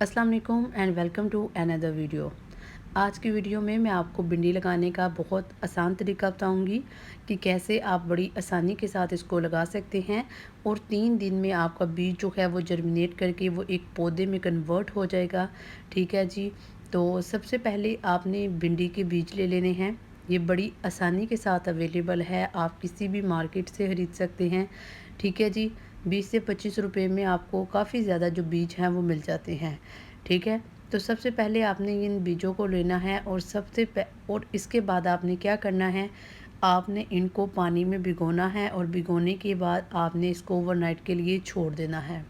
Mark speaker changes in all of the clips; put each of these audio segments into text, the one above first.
Speaker 1: अस्सलाम वालेकुम and welcome to another video. आज की वीडियो में मैं आपको भिंडी लगाने का बहुत आसान तरीका बताऊंगी कि कैसे आप बड़ी आसानी के साथ इसको लगा सकते हैं और 3 दिन में आपका बीज जो है वो जर्मिनेट करके वो एक पौधे में कन्वर्ट हो जाएगा। ठीक है जी। तो सबसे पहले आपने भिंडी के बीज ले लेने हैं। ये बड़ी आसानी के साथ अवेलेबल है, आप किसी भी मार्केट से ख़रीद सकते हैं। ठीक है जी। 20 से 25 रुपए में आपको काफ़ी ज़्यादा जो बीज हैं वो मिल जाते हैं। ठीक है। तो सबसे पहले आपने इन बीजों को लेना है और इसके बाद आपने क्या करना है, आपने इनको पानी में भिगोना है और भिगोने के बाद आपने इसको ओवरनाइट के लिए छोड़ देना है।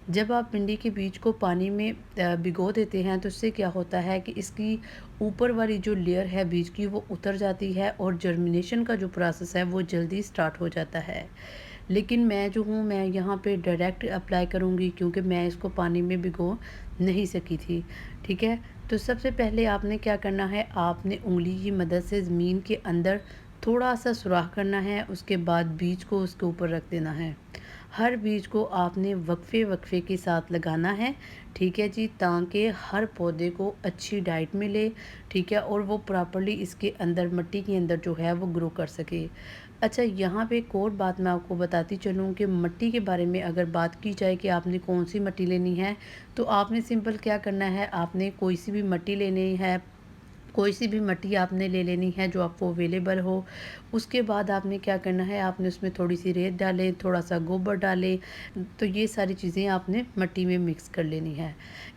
Speaker 1: जब आप भिंडी के बीज को पानी में भिगो देते हैं तो इससे क्या होता है कि इसकी ऊपर वाली जो लेयर है बीज की वो उतर जाती है और जर्मिनेशन का जो प्रोसेस है वो जल्दी स्टार्ट हो जाता है। लेकिन मैं यहाँ पे डायरेक्ट अप्लाई करूँगी क्योंकि मैं इसको पानी में भिगो नहीं सकी थी। ठीक है। तो सबसे पहले आपने क्या करना है, आपने उंगली की मदद से ज़मीन के अंदर थोड़ा सा सुराख करना है, उसके बाद बीज को उसके ऊपर रख देना है। हर बीज को आपने वक्फे वक्फे के साथ लगाना है। ठीक है जी, ताकि हर पौधे को अच्छी डाइट मिले। ठीक है। और वो प्रॉपर्ली इसके अंदर मिट्टी के अंदर जो है वो ग्रो कर सके। अच्छा, यहाँ पे एक और बात मैं आपको बताती चलूँ कि मिट्टी के बारे में अगर बात की जाए कि आपने कौन सी मिट्टी लेनी है, तो आपने सिंपल क्या करना है, आपने कोई सी भी मिट्टी लेनी है, कोई सी भी मिट्टी आपने ले लेनी है जो आपको अवेलेबल हो। उसके बाद आपने क्या करना है, आपने उसमें थोड़ी सी रेत डालें, थोड़ा सा गोबर डालें। तो ये सारी चीज़ें आपने मिट्टी में मिक्स कर लेनी है।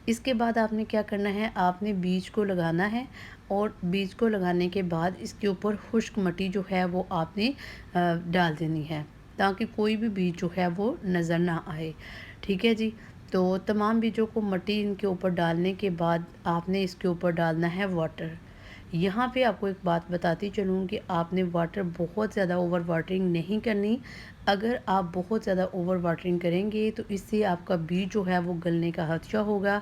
Speaker 1: इसके बाद आपने क्या करना है, आपने बीज को लगाना है और बीज को लगाने के बाद इसके ऊपर खुश्क मिट्टी जो है वो आपने डाल देनी है, ताकि कोई भी बीज जो है वो नज़र ना आए। ठीक है जी। तो तमाम बीजों को मिट्टी इनके ऊपर डालने के बाद आपने इसके ऊपर डालना है वाटर। यहाँ पे आपको एक बात बताती चलूँ कि आपने वाटर बहुत ज़्यादा ओवर वाटरिंग नहीं करनी। अगर आप बहुत ज़्यादा ओवर वाटरिंग करेंगे तो इससे आपका बीज जो है वो गलने का खदशा होगा,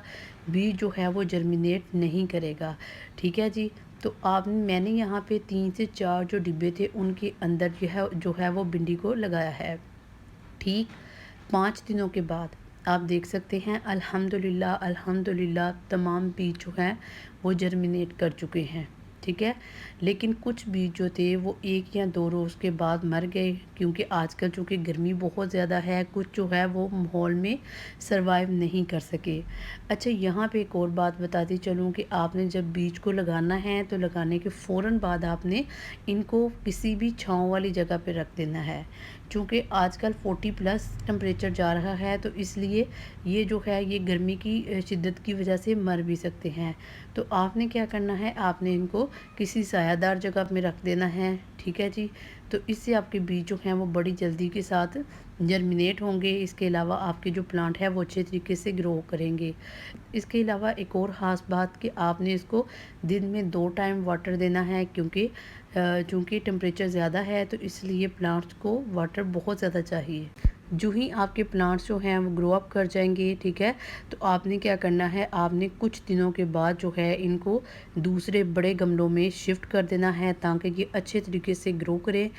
Speaker 1: बीज जो है वो जर्मिनेट नहीं करेगा। ठीक है जी। तो मैंने यहाँ पे 3 से 4 जो डिब्बे थे उनके अंदर जो है वो भिंडी को लगाया है। ठीक 5 दिनों के बाद आप देख सकते हैं, अल्हम्दुलिल्लाह अल्हम्दुलिल्लाह तमाम बीज जो हैं वो जर्मिनेट कर चुके हैं। ठीक है। लेकिन कुछ बीज जो थे वो 1 या 2 रोज़ के बाद मर गए, क्योंकि आजकल चूँकि गर्मी बहुत ज़्यादा है, कुछ जो है वो माहौल में सर्वाइव नहीं कर सके। अच्छा, यहाँ पे एक और बात बताती चलूँ कि आपने जब बीज को लगाना है तो लगाने के फ़ौरन बाद आपने इनको किसी भी छाँव वाली जगह पे रख देना है। चूँकि आजकल 40 प्लस टेम्परेचर जा रहा है, तो इसलिए ये जो है ये गर्मी की शिद्दत की वजह से मर भी सकते हैं। तो आपने क्या करना है, आपने इनको किसी सायादार जगह में रख देना है। ठीक है जी। तो इससे आपके बीज जो हैं वो बड़ी जल्दी के साथ जर्मिनेट होंगे। इसके अलावा आपके जो प्लांट है वो अच्छे तरीके से ग्रो करेंगे। इसके अलावा एक और ख़ास बात कि आपने इसको दिन में 2 टाइम वाटर देना है, क्योंकि चूँकि टेम्परेचर ज़्यादा है तो इसलिए प्लांट्स को वाटर बहुत ज़्यादा चाहिए। जो ही आपके प्लांट्स जो हैं वो ग्रो अप कर जाएंगे, ठीक है, तो आपने क्या करना है, आपने कुछ दिनों के बाद जो है इनको दूसरे बड़े गमलों में शिफ्ट कर देना है, ताकि ये अच्छे तरीके से ग्रो करें।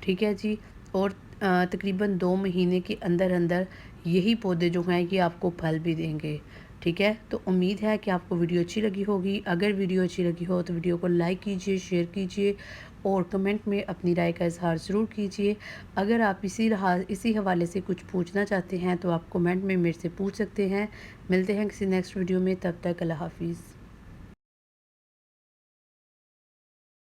Speaker 1: ठीक है जी। और तकरीबन 2 महीने के अंदर अंदर यही पौधे जो हैं ये आपको फल भी देंगे। ठीक है। तो उम्मीद है कि आपको वीडियो अच्छी लगी होगी। अगर वीडियो अच्छी लगी हो तो वीडियो को लाइक कीजिए, शेयर कीजिए और कमेंट में अपनी राय का इज़हार ज़रूर कीजिए। अगर आप इसी हवाले से कुछ पूछना चाहते हैं तो आप कमेंट में मेरे से पूछ सकते हैं। मिलते हैं किसी नेक्स्ट वीडियो में, तब तक अल्लाह हाफ़िज़।